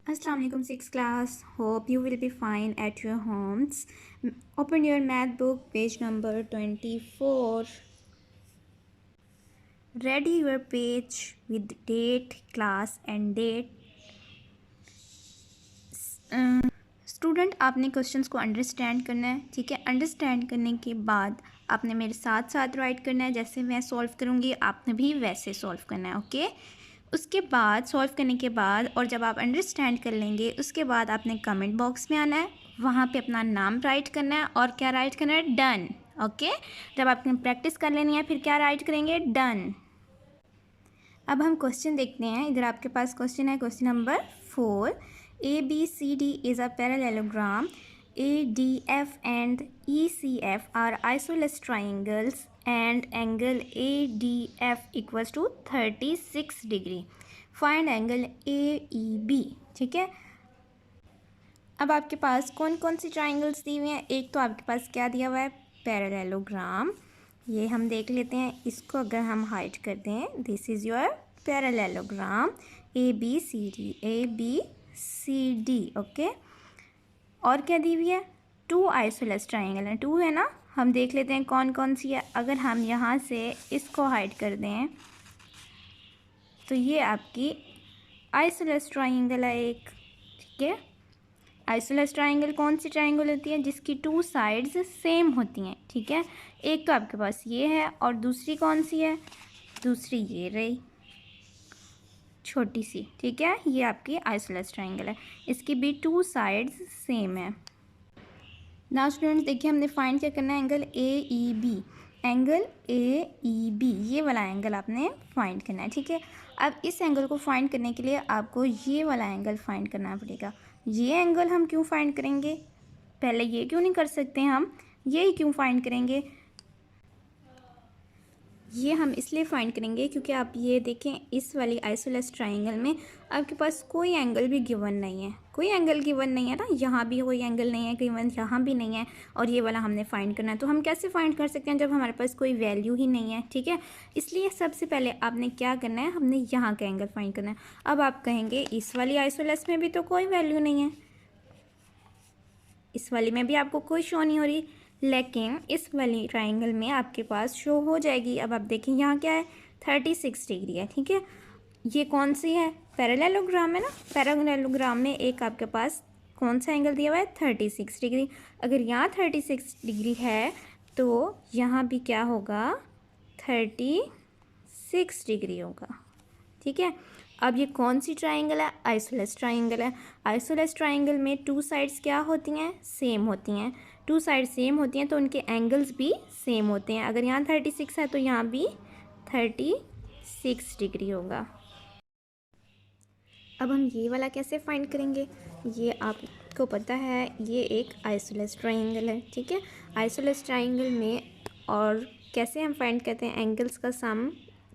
Assalamu alaikum, 6th class. Hope you will be fine at your homes. Open your math book, page number 24. Ready your page with date, class and date. Student आपने questions को understand करना है, ठीक है। Understand करने के बाद आपने मेरे साथ साथ राइट करना है। जैसे मैं सॉल्व करूँगी आपने भी वैसे सॉल्व करना है, ओके। उसके बाद सॉल्व करने के बाद और जब आप अंडरस्टैंड कर लेंगे उसके बाद आपने कमेंट बॉक्स में आना है, वहाँ पे अपना नाम राइट करना है और क्या राइट करना है, डन, ओके। जब आपने प्रैक्टिस कर लेनी है फिर क्या राइट करेंगे, डन। अब हम क्वेश्चन देखते हैं। इधर आपके पास क्वेश्चन है, question number 4। ABCD is a parallelogram. ADF and ECF are isosceles triangles and angle ADF equals to 36 degree. Find angle AEB, ठीक है। अब आपके पास कौन कौन सी ट्राइंगल्स दी हुई हैं। एक तो आपके पास क्या दिया हुआ है, पैरेललोग्राम। ये हम देख लेते हैं, इसको अगर हम हाइड करते हैं, this is your parallelogram ABCD, okay. और क्या दी हुई है, 2 आइसोलेस ट्राइंगल है, 2 है ना। हम देख लेते हैं कौन कौन सी है। अगर हम यहाँ से इसको हाइड कर दें तो ये आपकी आइसोलेस ट्राइंगल है एक, ठीक है। आइसोलेस ट्राइंगल कौन सी ट्राइंगल होती है, जिसकी 2 साइड्स सेम होती हैं, ठीक है। एक तो आपके पास ये है और दूसरी कौन सी है, दूसरी ये रही छोटी सी, ठीक है। ये आपकी आइसोलेस ट्राइंगल है, इसकी भी 2 साइड्स सेम है। नाउ स्टूडेंट्स देखिए, हमने फाइंड क्या करना है, एंगल AEB। एंगल AEB ये वाला एंगल आपने फाइंड करना है, ठीक है। अब इस एंगल को फाइंड करने के लिए आपको ये वाला एंगल फाइंड करना पड़ेगा। ये एंगल हम क्यों फाइंड करेंगे, पहले ये क्यों नहीं कर सकते, हम ये क्यों फाइंड करेंगे। ये हम इसलिए फाइंड करेंगे क्योंकि आप ये देखें, इस वाली आइसोलेस ट्राइंगल में आपके पास कोई एंगल भी गिवन नहीं है, कोई एंगल गिवन नहीं है ना। यहाँ भी कोई एंगल नहीं है गिवन, यहाँ भी नहीं है, और ये वाला हमने फाइंड करना है। तो हम कैसे फाइंड कर सकते हैं जब हमारे पास कोई वैल्यू ही नहीं है, ठीक है। इसलिए सबसे पहले आपने क्या करना है, हमने यहाँ का एंगल फाइंड करना है। अब आप कहेंगे इस वाली आइसोलेस में भी तो कोई वैल्यू नहीं है, इस वाली में भी आपको कोई शो नहीं हो रही, लेकिन इस वाली ट्राइंगल में आपके पास शो हो जाएगी। अब आप देखें यहाँ क्या है, 36 डिग्री है, ठीक है। ये कौन सी है, पैरेललोग्राम है ना। पैरेललोग्राम में एक आपके पास कौन सा एंगल दिया हुआ है, 36 डिग्री। अगर यहाँ 36 डिग्री है तो यहाँ भी क्या होगा, 36 डिग्री होगा, ठीक है। अब ये कौन सी ट्राइंगल है, आइसोलेस ट्राइंगल है। आइसोलेस ट्राइंगल में 2 साइड्स क्या होती हैं, सेम होती हैं। 2 साइड सेम होती हैं तो उनके एंगल्स भी सेम होते हैं। अगर यहाँ 36 है तो यहाँ भी 36 डिग्री होगा। अब हम ये वाला कैसे फाइंड करेंगे, ये आपको पता है, ये एक आइसोलेस ट्राइंगल है, ठीक है। आइसोलेस ट्राइंगल में और कैसे हम फाइंड करते हैं, एंगल्स का सम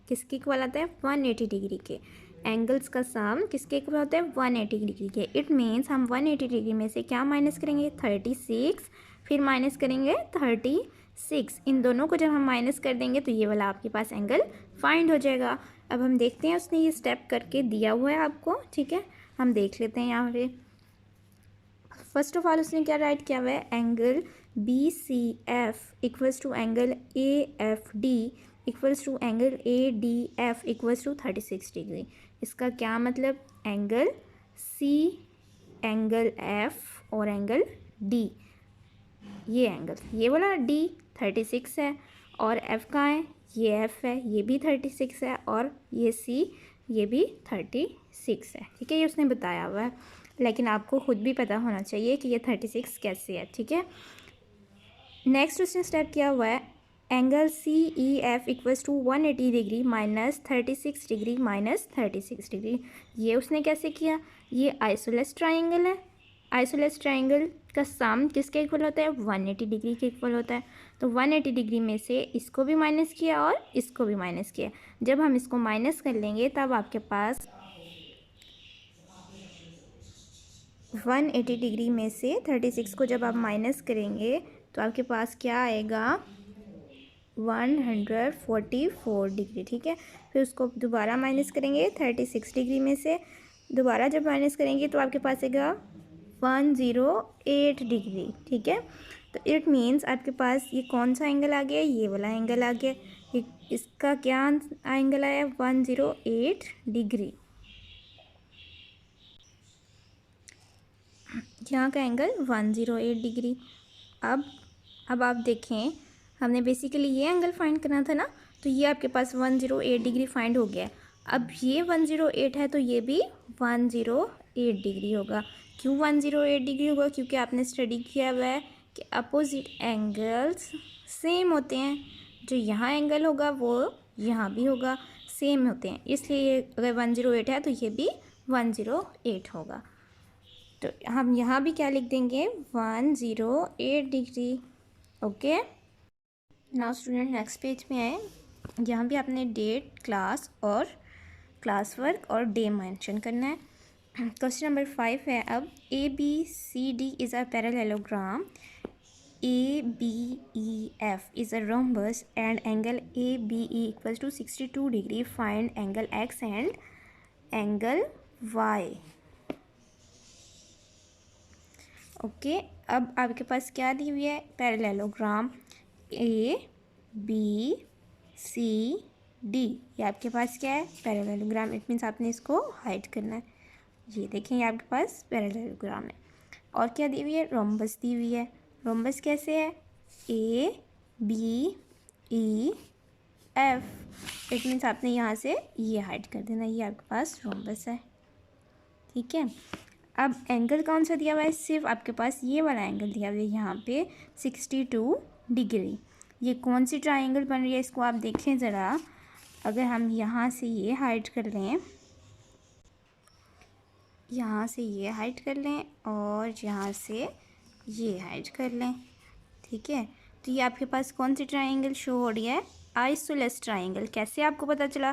किसके इक्वल आता है, 180 डिग्री के। एंगल्स का सम किसके इक्वल होता है, 180 डिग्री के। इट मीन्स हम 180 डिग्री में से क्या माइनस करेंगे, 36, फिर माइनस करेंगे 36। इन दोनों को जब हम माइनस कर देंगे तो ये वाला आपके पास एंगल फाइंड हो जाएगा। अब हम देखते हैं, उसने ये स्टेप करके दिया हुआ है आपको, ठीक है। हम देख लेते हैं यहाँ पे। फर्स्ट ऑफ ऑल उसने क्या राइट किया हुआ है, angle BCF equals to angle AFD equals to angle ADF equals to 36 degree. इसका क्या मतलब, एंगल C, एंगल F और एंगल D, ये एंगल, ये वाला D 36 है और F कहाँ है, ये F है, ये भी 36 है, और ये C, ये भी 36 है, ठीक है। ये उसने बताया हुआ है, लेकिन आपको खुद भी पता होना चाहिए कि ये 36 कैसे है, ठीक है। नेक्स्ट उसने स्टेप किया हुआ है, angle CEF equals to 180 degree minus 36 degree minus 36 degree. ये उसने कैसे किया, ये आइसोलेस ट्राइंगल है, आइसोलेस ट्राइंगल का सम किसके इक्वल होता है, 180 डिग्री के इक्वल होता है। तो 180 डिग्री में से इसको भी माइनस किया और इसको भी माइनस किया। जब हम इसको माइनस कर लेंगे तब आपके पास 180 डिग्री में से 36 को जब आप माइनस करेंगे तो आपके पास क्या आएगा, 144 डिग्री, ठीक है। फिर उसको दोबारा माइनस करेंगे 36 डिग्री में से दोबारा जब माइनस करेंगे तो आपके पास आएगा 108 डिग्री, ठीक है। तो इट मीन्स आपके पास ये कौन सा एंगल आ गया, ये वाला एंगल आ गया। इसका क्या एंगल आया, 108 डिग्री। यहाँ का एंगल 108 डिग्री। अब आप देखें, हमने बेसिकली ये एंगल फाइंड करना था ना, तो ये आपके पास 108 डिग्री फाइंड हो गया। अब ये 108 है तो ये भी 108 डिग्री होगा। क्यों 108 डिग्री होगा, क्योंकि आपने स्टडी किया हुआ है कि अपोजिट एंगल्स सेम होते हैं। जो यहाँ एंगल होगा वो यहाँ भी होगा, सेम होते हैं, इसलिए अगर 108 है तो ये भी 108 होगा। तो हम यहाँ भी क्या लिख देंगे, 108 degree. Okay, now student next page में आए। यहाँ भी आपने डेट, क्लास और क्लास वर्क और डे मेंशन करना है। क्वेश्चन नंबर 5 है अब, ABCD is a parallelogram, ABEF is a rhombus and angle ABE equals to 62 degree. Find angle X and angle Y. Okay, अब आपके पास क्या दी हुई है, पैरेललोग्राम ABCD। ये आपके पास क्या है, पैरेललोग्राम। इट मीन्स आपने इसको हाइड करना है। ये देखें, ये आपके पास पैरेललोग्राम है। और क्या दी हुई है, रोम्बस दी हुई है। रोम्बस कैसे है, ABEF। इट मीन्स आपने यहाँ से ये हाइड कर देना, ये आपके पास रोम्बस है, ठीक है। अब एंगल कौन सा दिया हुआ है, सिर्फ आपके पास ये वाला एंगल दिया हुआ है यहाँ पे 62 डिग्री। ये कौन सी ट्राइंगल बन रही है, इसको आप देखें ज़रा। अगर हम यहाँ से ये हाइड कर लें, यहाँ से ये हाइड कर लें और यहाँ से ये हाइड कर लें, ठीक है, तो ये आपके पास कौन सी ट्राइंगल शो हो रही है, आइसोलेस ट्राइंगल। कैसे आपको पता चला,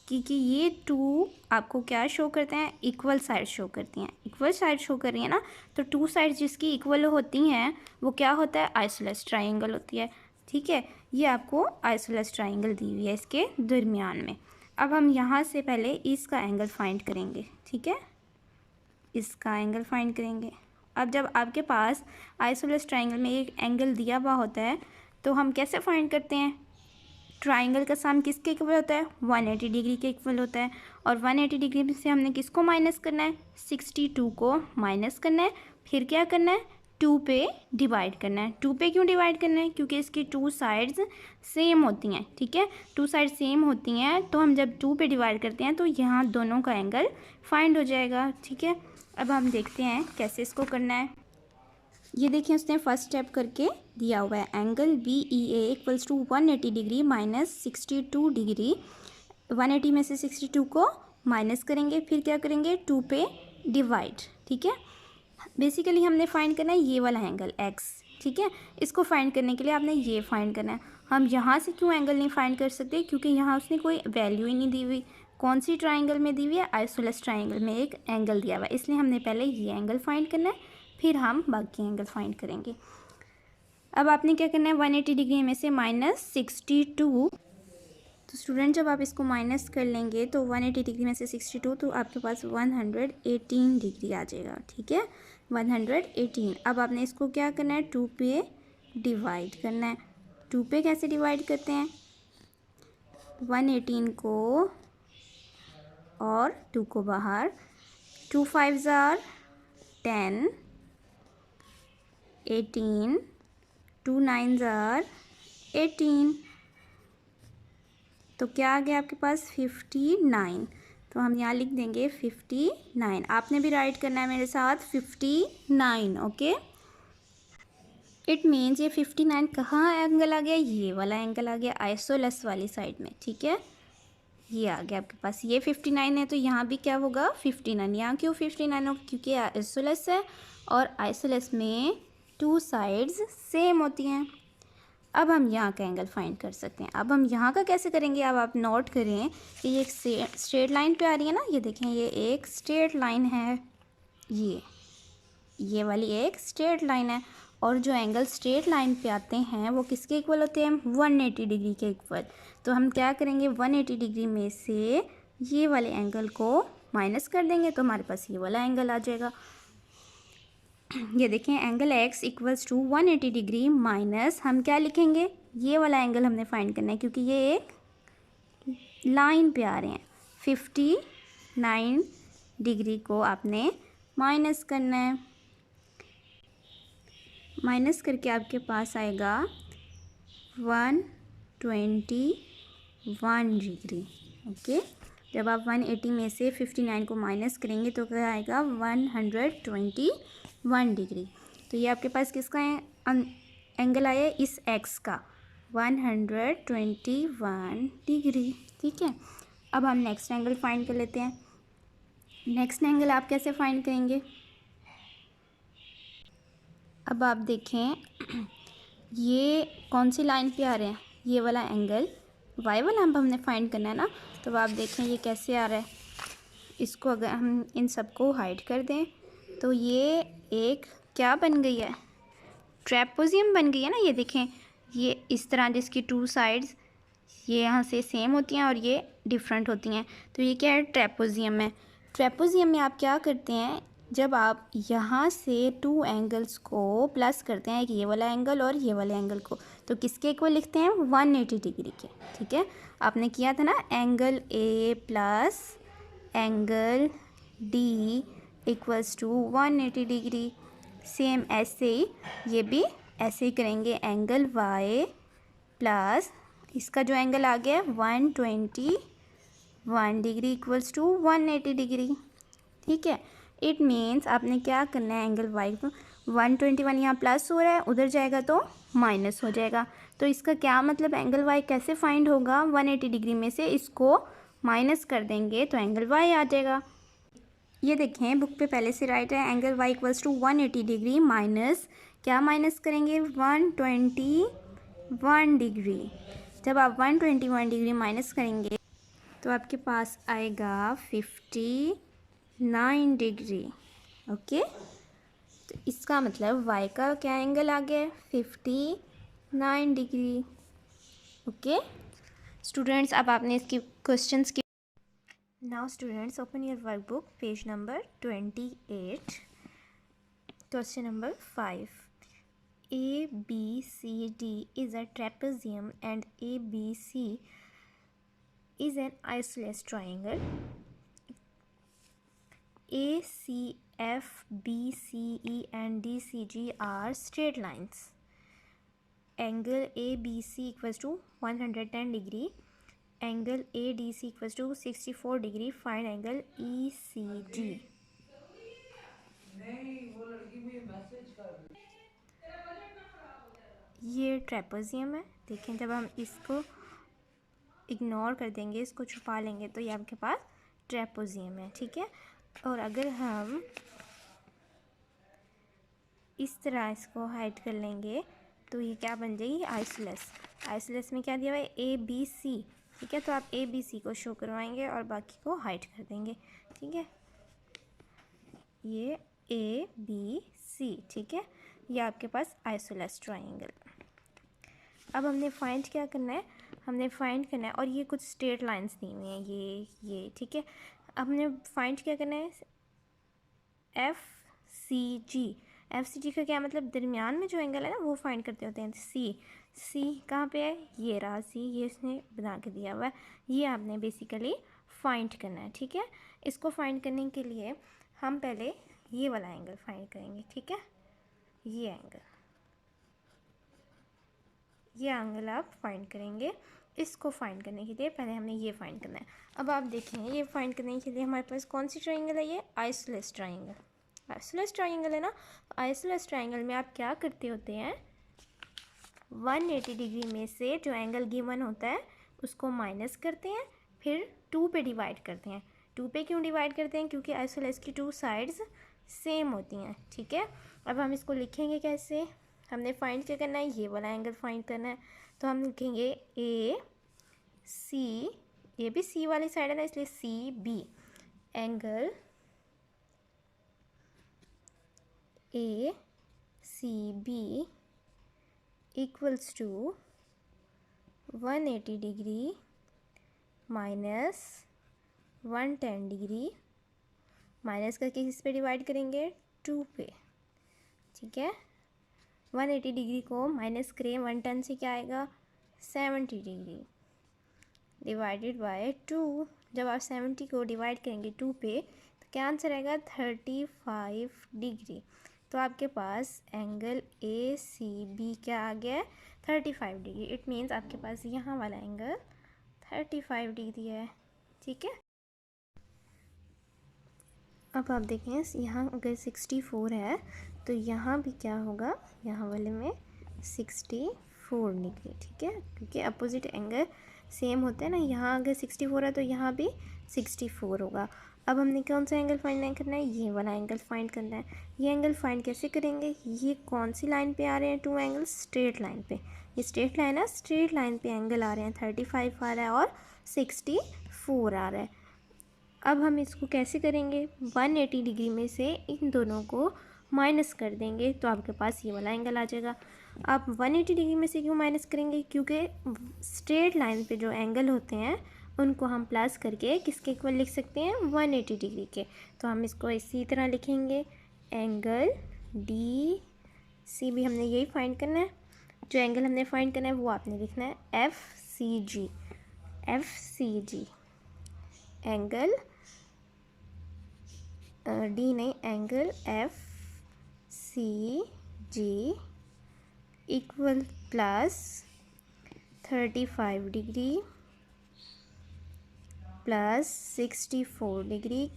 क्योंकि ये टू आपको क्या शो करते हैं, इक्वल साइड शो करती हैं। इक्वल साइड शो कर रही है ना, तो टू साइड जिसकी इक्वल होती हैं वो क्या होता है, आइसोलेस ट्राइंगल होती है, ठीक है। ये आपको आइसोलेस ट्राइंगल दी हुई है इसके दरमियान में। अब हम यहाँ से पहले इसका एंगल फाइंड करेंगे, ठीक है, इसका एंगल फाइंड करेंगे। अब जब आपके पास आइसोलेस ट्राइंगल में एक एंगल दिया हुआ होता है तो हम कैसे फाइंड करते हैं, ट्राइंगल का सम किसके इक्वल होता है, 180 डिग्री के इक्वल होता है। और 180 डिग्री से हमने किसको माइनस करना है, 62 को माइनस करना है। फिर क्या करना है, 2 पे डिवाइड करना है। 2 पे क्यों डिवाइड करना है, क्योंकि इसकी 2 साइड्स सेम होती हैं, ठीक है। 2 साइड सेम होती हैं तो हम जब 2 पे डिवाइड करते हैं तो यहाँ दोनों का एंगल फाइंड हो जाएगा, ठीक है। अब हम देखते हैं कैसे इसको करना है। ये देखिए, उसने फर्स्ट स्टेप करके दिया हुआ है, angle BEA equals to 180 degree minus 62 degree. 180 में से 62 को माइनस करेंगे, फिर क्या करेंगे, 2 पे डिवाइड, ठीक है। बेसिकली हमने फाइंड करना है ये वाला एंगल X, ठीक है। इसको फाइंड करने के लिए आपने ये फाइंड करना है। हम यहाँ से क्यों एंगल नहीं फाइंड कर सकते, क्योंकि यहाँ उसने कोई वैल्यू ही नहीं दी हुई। कौन सी ट्राइंगल में दी हुई है, आइसोलेस ट्राइंगल में एक एंगल दिया हुआ है, इसलिए हमने पहले ये एंगल फाइंड करना है, फिर हम बाकी एंगल फाइंड करेंगे। अब आपने क्या करना है, 180 डिग्री में से माइनस 62। तो स्टूडेंट जब आप इसको माइनस कर लेंगे तो 180 डिग्री में से 62, तो आपके पास 118 डिग्री आ जाएगा, ठीक है, 118। अब आपने इसको क्या करना है, 2 पे डिवाइड करना है। 2 पे कैसे डिवाइड करते हैं, 118 को और 2 को बाहर, 2 5s are 10, 18, 2 9s are 18, तो क्या आ गया आपके पास, 59। तो हम यहाँ लिख देंगे 59। आपने भी राइट करना है मेरे साथ, 59, ओके। इट मीन्स ये 59 कहाँ एंगल आ गया, ये वाला एंगल आ गया आइसोलेस वाली साइड में, ठीक है। ये आ गया आपके पास, ये 59 है तो यहाँ भी क्या होगा, 59। यहाँ क्यों 59 होगा, क्योंकि आइसोलेस है और आइसोलेस में 2 साइड्स सेम होती हैं। अब हम यहाँ का एंगल फाइंड कर सकते हैं। अब हम यहाँ का कैसे करेंगे, अब आप नोट करें कि ये एक स्ट्रेट लाइन पे आ रही है ना, ये देखें, ये एक स्ट्रेट लाइन है, ये वाली एक स्ट्रेट लाइन है। और जो एंगल स्ट्रेट लाइन पे आते हैं वो किसके इक्वल होते हैं, 180 डिग्री के इक्वल। तो हम क्या करेंगे, 180 डिग्री में से ये वाले एंगल को माइनस कर देंगे तो हमारे पास ये वाला एंगल आ जाएगा। ये देखें angle x equals to 180 degree minus हम क्या लिखेंगे, ये वाला एंगल हमने फाइंड करना है क्योंकि ये एक लाइन पे आ रहे हैं। 59 डिग्री को आपने माइनस करना है। माइनस करके आपके पास आएगा 121 डिग्री। ओके, जब आप 180 में से 59 को माइनस करेंगे तो क्या आएगा 121 डिग्री। तो ये आपके पास किसका एंगल आया इस एक्स का 121 डिग्री। ठीक है, अब हम नेक्स्ट एंगल फाइंड कर लेते हैं। नेक्स्ट एंगल आप कैसे फाइंड करेंगे, अब आप देखें ये कौन सी लाइन पे आ रहे हैं, ये वाला एंगल वाई वाला हमने फाइंड करना है ना। तो आप देखें ये कैसे आ रहा है, इसको अगर हम इन सबको हाइड कर दें तो ये एक क्या बन गई है, ट्रेपेजियम बन गई है ना। ये देखें ये इस तरह जिसकी टू साइड्स ये यहाँ से सेम होती हैं और ये डिफरेंट होती हैं, तो ये क्या है ट्रेपेजियम है। ट्रेपेजियम में आप क्या करते हैं, जब आप यहाँ से टू एंगल्स को प्लस करते हैं, एक ये वाला एंगल और ये वाले एंगल को, तो किसके इक्वल लिखते हैं 180 डिग्री के। ठीक है, आपने किया था ना angle A plus angle D equals to 180 degree. Same ऐसे ही ये भी ऐसे ही करेंगे, एंगल वाई प्लस इसका जो एंगल आ गया 121 डिग्री इक्वल्स टू 180 डिग्री। ठीक है, इट मीन्स आपने क्या करना है, एंगल वाई को 121 यहाँ प्लस हो रहा है, उधर जाएगा तो माइनस हो जाएगा। तो इसका क्या मतलब एंगल वाई कैसे फाइंड होगा, 180 डिग्री में से इसको माइनस कर देंगे तो एंगल वाई आ जाएगा। ये देखें बुक पे पहले से राइट है, angle Y equals to 180 degree minus क्या माइनस करेंगे 121 डिग्री। जब आप 121 डिग्री माइनस करेंगे तो आपके पास आएगा 59 डिग्री। ओके, तो इसका मतलब y का क्या एंगल आ गया 59 डिग्री। ओके स्टूडेंट्स, अब आपने इसकी क्वेश्चंस की। Now students open your workbook page number 28, question number 5। ABCD is a trapezium and ABC is an isosceles triangle. ACF, BCE and DCG are straight lines. Angle ABC equals to 110 degree. Angle ADC equals to 64 degree. Find angle ECG. ये trapezium है। देखें जब हम इसको ignore कर देंगे, इसको छुपा लेंगे तो ये आपके पास ट्रेपेजियम है। ठीक है, और अगर हम इस तरह इसको हाइड कर लेंगे तो ये क्या बन जाएगी आइसोलेस। आइसोलेस में क्या दिया हुआ है ABC। ठीक है, तो आप ABC को शो करवाएंगे और बाकी को हाइड कर देंगे। ठीक है, ये ABC। ठीक है, ये आपके पास आइसोलेस ट्राइंगल। अब हमने फाइंड क्या करना है, हमने फाइंड करना है, और ये कुछ स्ट्रेट लाइंस दी हुई हैं ये। ठीक है, अब हमने फाइंड क्या करना है FCG का क्या मतलब दरमियान में जो एंगल है ना वो फाइंड करते होते हैं। सी कहाँ पे है, ये रहा सी, ये इसने बना के दिया हुआ है, ये आपने बेसिकली फाइंड करना है। ठीक है, इसको फाइंड करने के लिए हम पहले ये वाला एंगल फाइंड करेंगे। ठीक है, ये एंगल आप फाइंड करेंगे। इसको फाइंड करने के लिए पहले हमने ये फाइंड करना है। अब आप देखें ये फाइंड करने के लिए हमारे पास कौन सी ट्राइंगल है, ये आइसोलेस ट्राइंगल। आइसोलेस ट्राइंगल है ना, आइसोलेस ट्राइंगल में आप क्या करते होते हैं 180 डिग्री में से जो एंगल गिवन होता है उसको माइनस करते हैं, फिर 2 पे डिवाइड करते हैं। 2 पे क्यों डिवाइड करते हैं, क्योंकि आइसोलेस की 2 साइड्स सेम होती हैं। ठीक है, अब हम इसको लिखेंगे कैसे, हमने फाइंड क्या करना है, ये वाला एंगल फाइंड करना है। तो हम लिखेंगे AC, ये भी C वाली साइड है ना इसलिए CB, angle ACB equals to 180 degree minus 110 degree minus करके किस पे डिवाइड करेंगे, 2 पे, ठीक है। 180 डिग्री को माइनस करें 110 से, क्या आएगा, 70 डिग्री डिवाइडेड बाय 2। जब आप 70 को डिवाइड करेंगे 2 पे तो क्या आंसर आएगा, 35 डिग्री। तो आपके पास एंगल ए सी बी क्या आ गया, 35 डिग्री। इट मीन्स आपके पास यहाँ वाला एंगल 35 डिग्री है, ठीक है। अब आप देखें यहाँ अगर 64 है तो यहाँ भी क्या होगा, यहाँ वाले में 64 डिग्री, ठीक है, क्योंकि अपोजिट एंगल सेम होते हैं ना। यहाँ अगर 64 है तो यहाँ भी 64 होगा। अब हमने कौन सा एंगल फाइंड करना है, ये वाला एंगल फाइंड करना है। ये एंगल फाइंड कैसे करेंगे, ये कौन सी लाइन पे आ रहे हैं, 2 एंगल्स स्ट्रेट लाइन पे। ये स्ट्रेट लाइन है, स्ट्रेट लाइन पे एंगल आ रहे हैं, 35 आ रहा है और 64 आ रहा है। अब हम इसको कैसे करेंगे, 180 डिग्री में से इन दोनों को माइनस कर देंगे तो आपके पास ये वाला एंगल आ जाएगा। आप 180 डिग्री में से क्यों माइनस करेंगे, क्योंकि स्ट्रेट लाइन पे जो एंगल होते हैं उनको हम प्लस करके किसके इक्वल लिख सकते हैं, 180 डिग्री के। तो हम इसको इसी तरह लिखेंगे, एंगल डी सी भी हमने यही फाइंड करना है। जो एंगल हमने फाइंड करना है वो आपने लिखना है F C G, F C G angle D नहीं, angle F C G equal plus 35 degree plus 64 degree.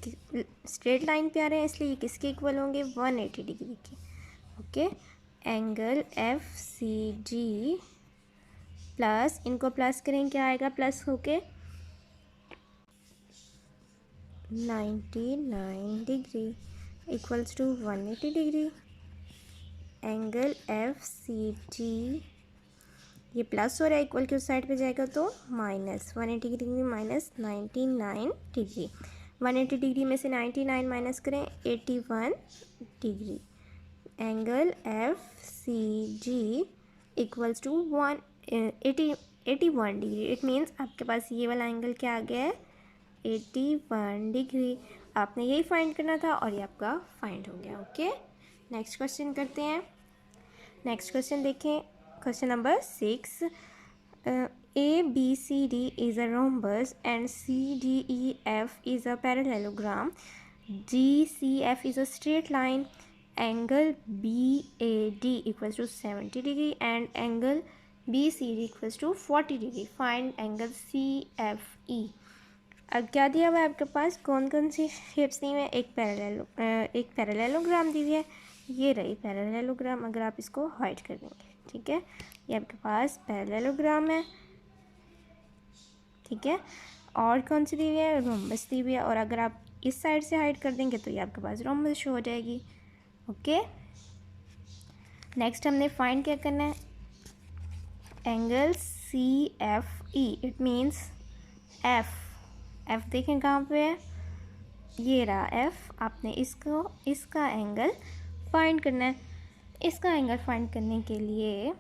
Straight line पे आ रहे हैं इसलिए ये किसके इक्वल होंगे, 180 डिग्री के, okay. Angle F C G plus, इनको प्लस करें क्या आएगा, प्लस होके 99 degree equals to 180 degree. Angle F C G, ये प्लस हो रहा है, इक्वल की उस साइड पे जाएगा तो minus 180 degree minus 99 degree. 180 degree में से 99 माइनस करें 81 degree. Angle F C G equals to 81 degree. It means आपके पास ये वाला एंगल क्या आ गया है, 81 डिग्री। आपने यही फाइंड करना था और ये आपका फाइंड हो गया, ओके। नेक्स्ट क्वेश्चन करते हैं। नेक्स्ट क्वेश्चन देखें, question number 6। A B C D is a rhombus and C D E F is a parallelogram. G C F is a straight line. Angle B A D equals to 70 degree and angle B C D equals to 40 degree. Find angle C F E. अब क्या दिया हुआ है आपके पास, कौन कौन सी shapes दी हुई है, एक पैरेललोग्राम दी हुई है, ये रही पैरेललोग्राम। अगर आप इसको हाइड कर देंगे, ठीक है, ये आपके पास पैरेललोग्राम है, ठीक है। और कौन सी दी हुई है, रोम्बस दी हुई है। और अगर आप इस साइड से हाइड कर देंगे तो ये आपके पास रोम्बस शो हो जाएगी, ओके। नेक्स्ट हमने फाइंड क्या करना है, angle C F E. It means F देखें कहाँ पे है, ये रहा एफ। आपने इसका एंगल फाइंड करना है। इसका एंगल फाइंड करने के लिए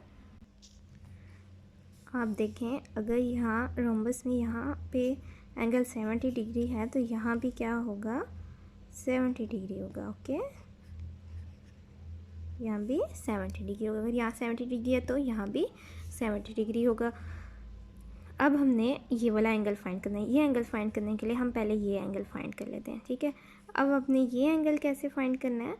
आप देखें, अगर यहाँ रोम्बस में यहाँ पे एंगल 70 डिग्री है तो यहाँ भी क्या होगा, 70 डिग्री होगा, ओके। यहाँ भी 70 डिग्री होगा। अगर यहाँ 70 डिग्री है तो यहाँ भी 70 डिग्री होगा। अब हमने ये वाला एंगल फाइंड करना है। ये एंगल फाइंड करने के लिए हम पहले ये एंगल फाइंड कर लेते हैं, ठीक है। अब अपने ये एंगल कैसे फाइंड करना है,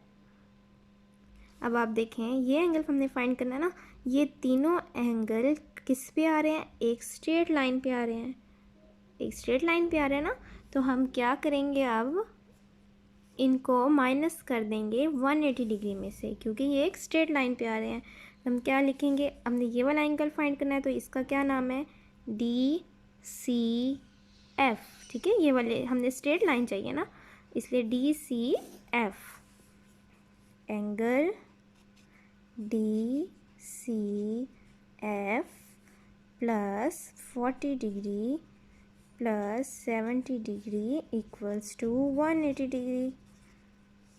अब आप देखें ये एंगल हमने फाइंड करना है ना, ये तीनों एंगल किस पे आ रहे हैं, एक स्ट्रेट लाइन पे आ रहे हैं, एक स्ट्रेट लाइन पे आ रहे हैं ना। तो हम क्या करेंगे, अब इनको माइनस कर देंगे 180 डिग्री में से, क्योंकि ये एक स्ट्रेट लाइन पे आ रहे हैं। हम क्या लिखेंगे, हमने ये वाला एंगल फाइंड करना है तो इसका क्या नाम है, डी सी एफ, ठीक है। ये वाले हमने स्ट्रेट लाइन चाहिए ना, इसलिए D C F, angle D C F plus 40 degree plus 70 degree equals to 180 degree.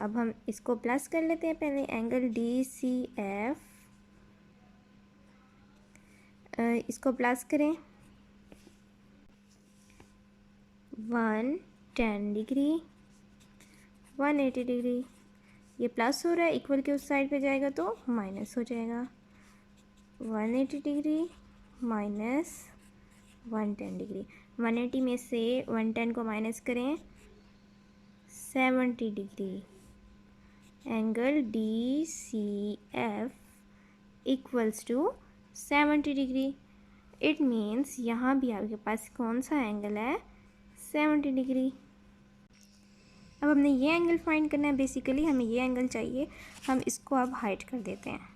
अब हम इसको प्लस कर लेते हैं पहले, एंगल डी सी एफ, इसको प्लस करें 110 डिग्री 180 डिग्री। ये प्लस हो रहा है, इक्वल के उस साइड पे जाएगा तो माइनस हो जाएगा। 180 डिग्री माइनस 110 डिग्री। 180 में से 110 को माइनस करें, 70 degree. Angle D C F equals to 70 degree. It means यहाँ भी आपके पास कौन सा एंगल है, 70 डिग्री। अब हमने ये एंगल फाइंड करना है, बेसिकली हमें ये एंगल चाहिए। हम इसको अब हाइड कर देते हैं।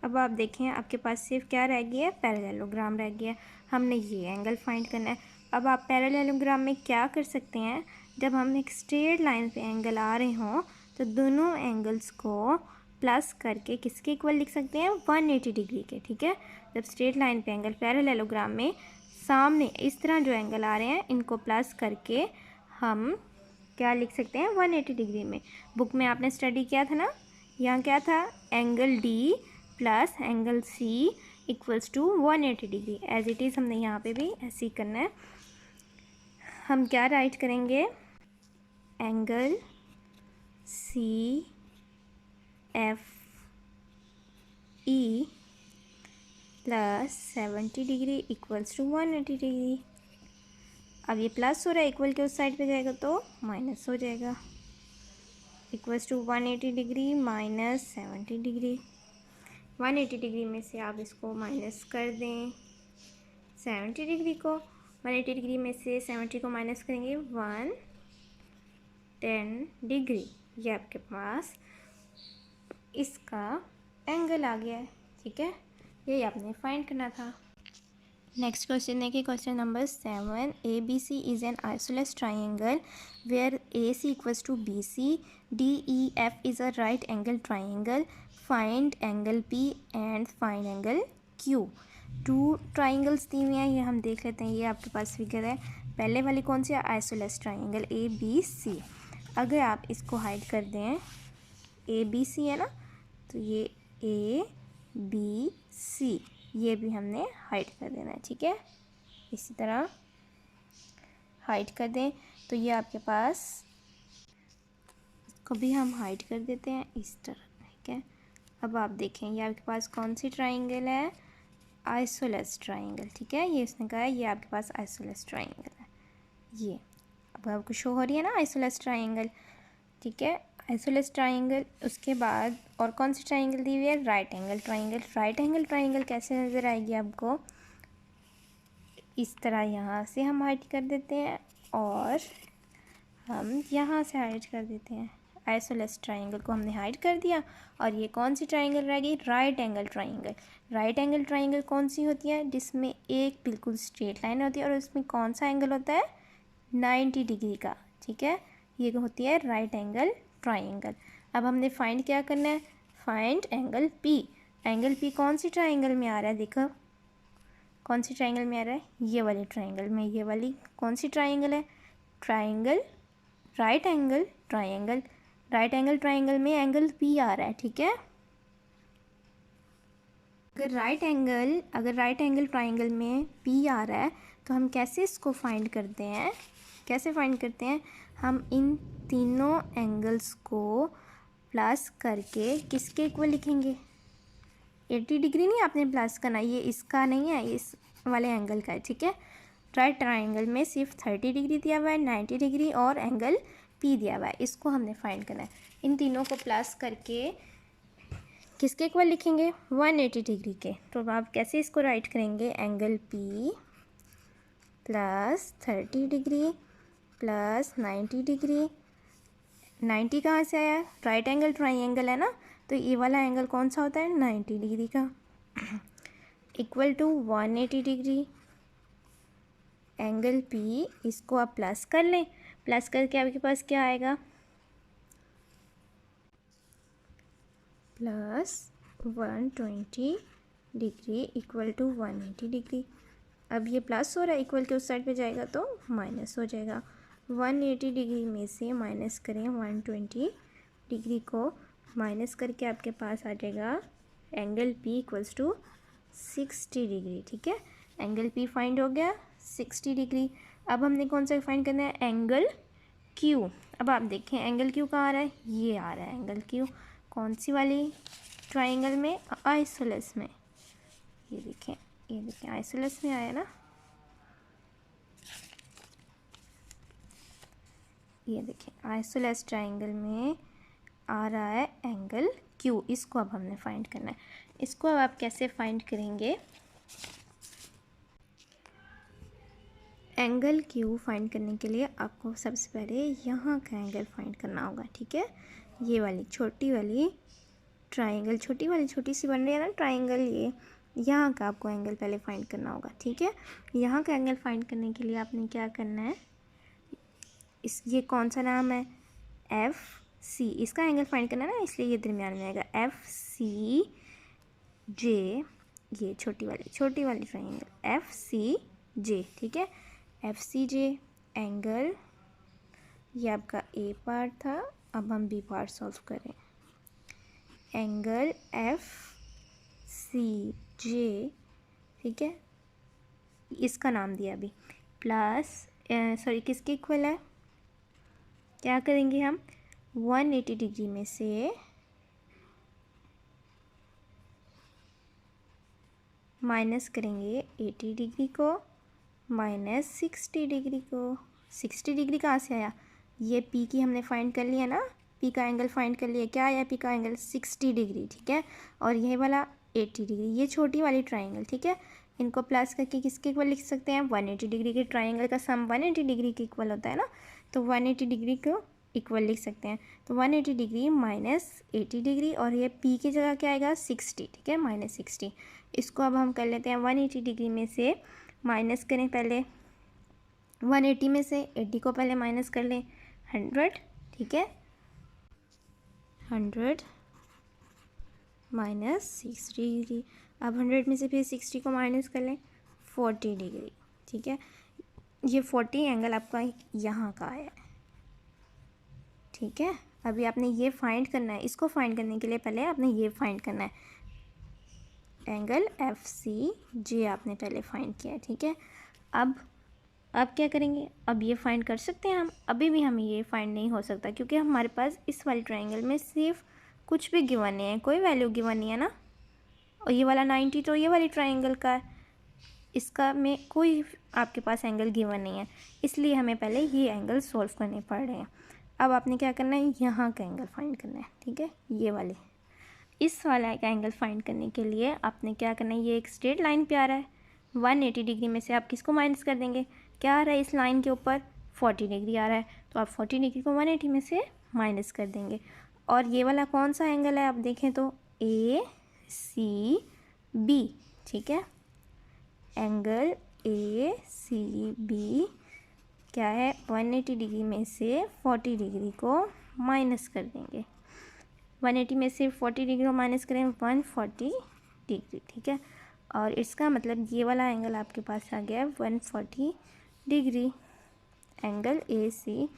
अब आप देखें आपके पास सिर्फ क्या रह गया है, पैरेललोग्राम रह गया है। हमने ये एंगल फाइंड करना है। अब आप पैरेललोग्राम में क्या कर सकते हैं, जब हम एक स्ट्रेट लाइन पे एंगल आ रहे हों तो दोनों एंगल्स को प्लस करके किसके इक्वल लिख सकते हैं, 180 डिग्री के। ठीक है, जब स्ट्रेट लाइन पे एंगल पैरेललोग्राम में सामने इस तरह जो एंगल आ रहे हैं इनको प्लस करके हम क्या लिख सकते हैं, 180 डिग्री में। बुक में आपने स्टडी किया था ना, यहाँ क्या था, angle D plus angle C equals to 180 degree. As it is हमने यहाँ पे भी ऐसे ही करना है। हम क्या राइट करेंगे, angle C F E plus 70 degree equals to 180 degree. अब ये प्लस हो रहा है, इक्वल के उस साइड पे जाएगा तो माइनस हो जाएगा। Equals to 180 degree minus 70 degree. 180 degree में से आप इसको माइनस कर दें 70 डिग्री को। 180 डिग्री में से 70 को माइनस करेंगे 110 डिग्री। ये आपके पास इसका एंगल आ गया है। ठीक है, यही आपने फाइंड करना था। नेक्स्ट क्वेश्चन है कि question number 7, A B C is an isosceles triangle where A C equals to B C, D E F is a right angle triangle, find angle P and find angle Q. Two triangles दी हुई हैं, ये हम देख लेते हैं। ये आपके पास फिगर है। पहले वाली कौन सी है, isosceles triangle A B C. अगर आप इसको हाइड कर दें, ए बी सी है ना, तो ये ए बी सी ये भी हमने हाइड कर देना है। ठीक है, इसी तरह हाइड कर दें तो ये आपके पास, इसको भी हम हाइड कर देते हैं इस तरह। ठीक है, अब आप देखें ये आपके पास कौन सी ट्राइंगल है, आइसोलेस ट्राइंगल। ठीक है, ये इसने कहा है ये आपके पास आइसोलेस ट्राइंगल है। ये अब आपको शो हो रही है ना आइसोलेस ट्राइंगल। ठीक है, आइसोलेस ट्राइंगल। उसके बाद और कौन सी ट्राइंगल दी हुई है, right angle triangle. Right angle triangle कैसे नज़र आएगी आपको, इस तरह यहाँ से हम हाइड कर देते हैं और हम यहाँ से हाइड कर देते हैं। आइसोलेस ट्राइंगल को हमने हाइड कर दिया और ये कौन सी ट्राइंगल रह गई, right angle triangle. Right angle triangle कौन सी होती है, जिसमें एक बिल्कुल स्ट्रेट लाइन होती है और उसमें कौन सा एंगल होता है, 90 डिग्री का। ठीक है, ये होती है राइट एंगल ट्राइंगल। अब हमने फाइंड क्या करना है, find angle P. Angle P कौन सी ट्राइंगल में आ रहा है, देखो कौन सी ट्राइंगल में आ रहा है, ये वाली ट्राइंगल में। ये वाली कौन सी ट्राइंगल है, triangle right angle triangle. Right angle triangle में एंगल पी आ रहा है। ठीक है, अगर राइट एंगल ट्राइंगल में पी आ रहा है तो हम कैसे इसको फाइंड करते हैं, कैसे फाइंड करते हैं, हम इन तीनों एंगल्स को प्लस करके किसके इक्वल लिखेंगे, 80 डिग्री नहीं आपने प्लस करना, ये इसका नहीं है, इस वाले एंगल का है। ठीक है, राइट ट्राइंगल में सिर्फ 30 डिग्री दिया हुआ है, 90 डिग्री और एंगल पी दिया हुआ है। इसको हमने फाइंड करना है। इन तीनों को प्लस करके किसके इक्वल लिखेंगे, 180 डिग्री के। तो आप कैसे इसको राइट करेंगे, angle P plus 30 degree plus 90 degree. 90 कहाँ से आया, राइट एंगल ट्राइंगल है ना, तो ये वाला एंगल कौन सा होता है, 90 डिग्री का, equal to 180 degree. Angle P, इसको आप प्लस कर लें, प्लस करके आपके पास क्या आएगा, plus 120 degree equal to 180 degree. अब ये प्लस हो रहा है, इक्वल के उस साइड पे जाएगा तो माइनस हो जाएगा। 180 डिग्री में से माइनस करें 120 डिग्री को, माइनस करके आपके पास आ जाएगा angle P equals to 60 degree. ठीक है, एंगल पी फाइंड हो गया 60 डिग्री। अब हमने कौन सा फाइंड करना है, एंगल क्यू। अब आप देखें एंगल क्यू कहाँ आ रहा है, ये आ रहा है एंगल क्यू। कौन सी वाली ट्राइंगल में, आइसोलेस में। ये देखें आइसोलेस में आया ना, ये देखें आइसोलेस ट्राइंगल में आ रहा है एंगल क्यू। इसको अब हमने फाइंड करना है। इसको अब आप कैसे फाइंड करेंगे, एंगल क्यू फाइंड करने के लिए आपको सबसे पहले यहाँ का एंगल फाइंड करना होगा, ठीक है। ये वाली छोटी वाली ट्राइंगल, छोटी सी बन रही है ना ट्राइंगल, ये यहाँ का आपको एंगल पहले फाइंड करना होगा, ठीक है। यहाँ का एंगल फाइंड करने के लिए आपने क्या करना है, ये कौन सा नाम है, एफ सी, इसका एंगल फाइंड करना है ना, इसलिए ये दरमियान में आएगा, एफ सी जे, ये छोटी वाली ट्राइंगल एफ सी जे, ठीक है। एफ सी जे एंगल, ये आपका ए पार्ट था। अब हम बी पार्ट सॉल्व करें। एंगल एफ सी जे, ठीक है, इसका नाम दिया अभी, प्लस सॉरी किसके इक्वल है, क्या करेंगे हम 180 डिग्री में से माइनस करेंगे 80 डिग्री को माइनस 60 डिग्री को। 60 डिग्री कहाँ से आया, ये पी की हमने फाइंड कर लिया ना, पी का एंगल फाइंड कर लिया, क्या आया पी का एंगल 60 डिग्री, ठीक है। और ये वाला 80 डिग्री, ये छोटी वाली ट्राइंगल, ठीक है। इनको प्लस करके किसके इक्वल लिख सकते हैं, 180 डिग्री के ट्राइंगल का सम 180 डिग्री के इक्वल होता है ना, तो 180 डिग्री को इक्वल लिख सकते हैं। तो 180 डिग्री माइनस 80 डिग्री, और ये पी की जगह क्या आएगा 60, ठीक है, माइनस 60। इसको अब हम कर लेते हैं 180 डिग्री में से माइनस करें, पहले 180 में से 80 को पहले माइनस कर लें 100, ठीक है, 100 माइनस 60 डिग्री। अब 100 में से फिर 60 को माइनस कर लें 40 डिग्री, ठीक है। ये 40 एंगल आपका यहाँ का आया है, ठीक है। अभी आपने ये फाइंड करना है, इसको फाइंड करने के लिए पहले आपने ये फाइंड करना है, एंगल एफ सी जे आपने पहले फाइंड किया है, ठीक है। अब क्या करेंगे, अब ये फाइंड कर सकते हैं हम, अभी भी हमें ये फाइंड नहीं हो सकता क्योंकि हमारे पास इस वाली ट्राइंगल में सिर्फ कुछ भी गिवन नहीं है, कोई वैल्यू गिवन नहीं है ना। और ये वाला 90 तो ये वाली ट्राइंगल का है, इसका में कोई आपके पास एंगल गिवन नहीं है, इसलिए हमें पहले ये एंगल सॉल्व करने पड़ रहे हैं। अब आपने क्या करना है, यहाँ का एंगल फाइंड करना है, ठीक है। ये वाले इस वाला का एंगल फाइंड करने के लिए आपने क्या करना है, ये एक स्ट्रेट लाइन पे आ रहा है, 180 डिग्री में से आप किसको माइनस कर देंगे, क्या आ रहा है इस लाइन के ऊपर 40 डिग्री आ रहा है, तो आप 40 डिग्री को 180 में से माइनस कर देंगे। और ये वाला कौन सा एंगल है, आप देखें तो ए सी बी, ठीक है। एंगल ए सी बी क्या है, 180 डिग्री में से 40 डिग्री को माइनस कर देंगे। 180 में से 40 डिग्री को माइनस करें 140 डिग्री, ठीक है। और इसका मतलब ये वाला एंगल आपके पास आ गया 140 degree, angle A C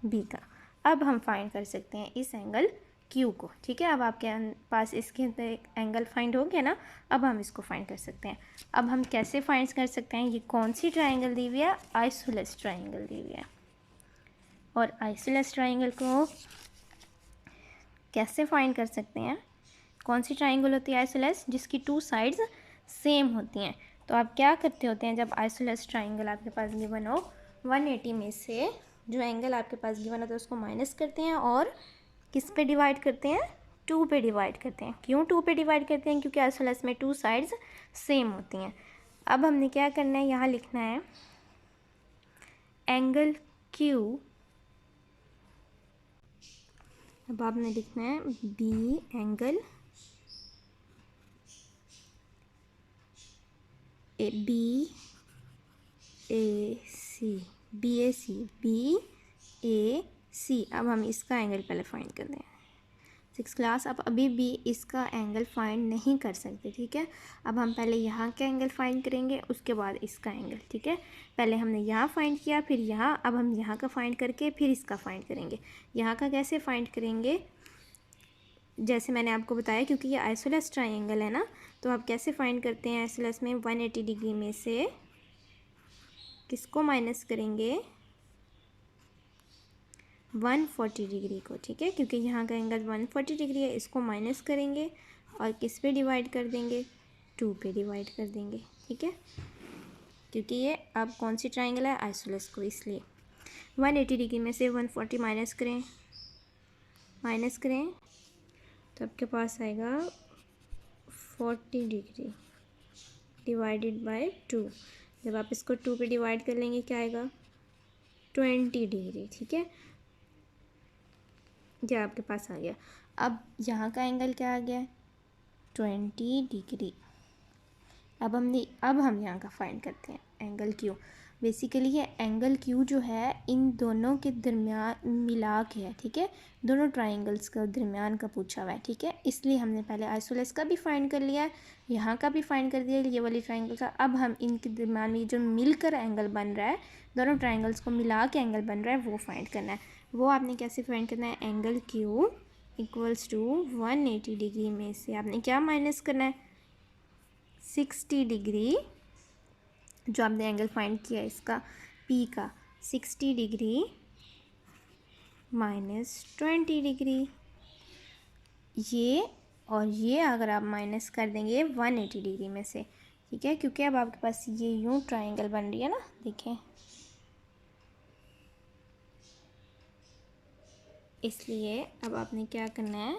B का। अब हम फाइंड कर सकते हैं इस एंगल क्यू को, ठीक है। अब आपके पास इसके अंदर एक एंगल फाइंड हो गया ना, अब हम इसको फाइंड कर सकते हैं। अब हम कैसे फाइंड कर सकते हैं, ये कौन सी ट्राइंगल दी हुई है, आइसोलेस ट्राइंगल दी हुई है। और आइसोलेस ट्राइंगल को कैसे फाइंड कर सकते हैं, कौन सी ट्राइंगल होती है आइसोलेस, जिसकी 2 साइड्स सेम होती हैं। तो आप क्या करते होते हैं, जब आइसोलेस ट्राइंगल आपके पास गिवन हो, 180 में से जो एंगल आपके पास गिवन होता है उसको माइनस करते हैं और किस पे डिवाइड करते हैं, 2 पे डिवाइड करते हैं। क्यों 2 पे डिवाइड करते हैं, क्योंकि आइसोलेस में 2 साइड्स सेम होती हैं। अब हमने क्या करना है, यहाँ लिखना है एंगल क्यू, अब आपने लिखना है B angle A B A C, B A C, B A C. अब हम इसका एंगल पहले फाइंड कर दें। 6th क्लास, आप अभी भी इसका एंगल फाइंड नहीं कर सकते, ठीक है। अब हम पहले यहाँ का एंगल फाइंड करेंगे, उसके बाद इसका एंगल, ठीक है। पहले हमने यहाँ फाइंड किया, फिर यहाँ, अब हम यहाँ का फाइंड करके फिर इसका फाइंड करेंगे। यहाँ का कैसे फाइंड करेंगे, जैसे मैंने आपको बताया, क्योंकि ये आइसोलेस ट्राइंगल है ना, तो आप कैसे फाइंड करते हैं आइसोलेस में, 180 डिग्री में से किसको माइनस करेंगे, 140 डिग्री को, ठीक है, क्योंकि यहाँ का एंगल 140 डिग्री है, इसको माइनस करेंगे और किस पे डिवाइड कर देंगे, 2 पे डिवाइड कर देंगे, ठीक है, क्योंकि ये अब कौन सी ट्राइंगल है, आइसोलेस को, इसलिए 180 डिग्री में से 140 माइनस करें तो आपके पास आएगा 40 डिग्री डिवाइडेड बाय 2। जब आप इसको 2 पे डिवाइड कर लेंगे क्या आएगा, 20 डिग्री, ठीक है, ये आपके पास आ गया। अब यहाँ का एंगल क्या आ गया, 20 डिग्री। अब हम यहाँ का फाइंड करते हैं एंगल क्यू। बेसिकली ये एंगल क्यू जो है इन दोनों के दरमियान मिला के है, ठीक है, दोनों ट्राइंगल्स का दरमियान का पूछा हुआ है, ठीक है, इसलिए हमने पहले आइसोलेस का भी फाइंड कर लिया है, यहाँ का भी फाइंड कर दिया ये वाली ट्राइंगल का। अब हम इनके दरमियान में जो मिलकर एंगल बन रहा है, दोनों ट्राइंगल्स को मिला के एंगल बन रहा है, वो फाइंड करना है। वो आपने कैसे फाइंड करना है, angle Q equals to 180 degree में से आपने क्या माइनस करना है, 60 डिग्री, जो आपने एंगल फाइंड किया इसका पी का, 60 डिग्री माइनस 20 डिग्री, ये और ये अगर आप माइनस कर देंगे 180 डिग्री में से, ठीक है, क्योंकि अब आपके पास ये यूं ट्राइंगल बन रही है ना, देखें, इसलिए अब आपने क्या करना है,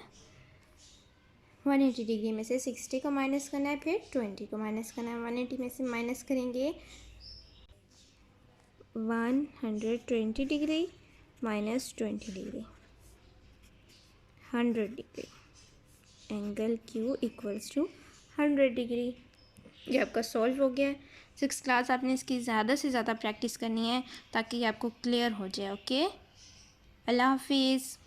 180 डिग्री में से 60 को माइनस करना है, फिर 20 को माइनस करना है। 180 में से माइनस करेंगे 120 degree minus 20 degree, 100 degree, angle Q equals to 100 degree. ये आपका सॉल्व हो गया है। 6th क्लास आपने इसकी ज़्यादा से ज़्यादा प्रैक्टिस करनी है ताकि ये आपको क्लियर हो जाए। ओके, अल्लाह हाफिज़।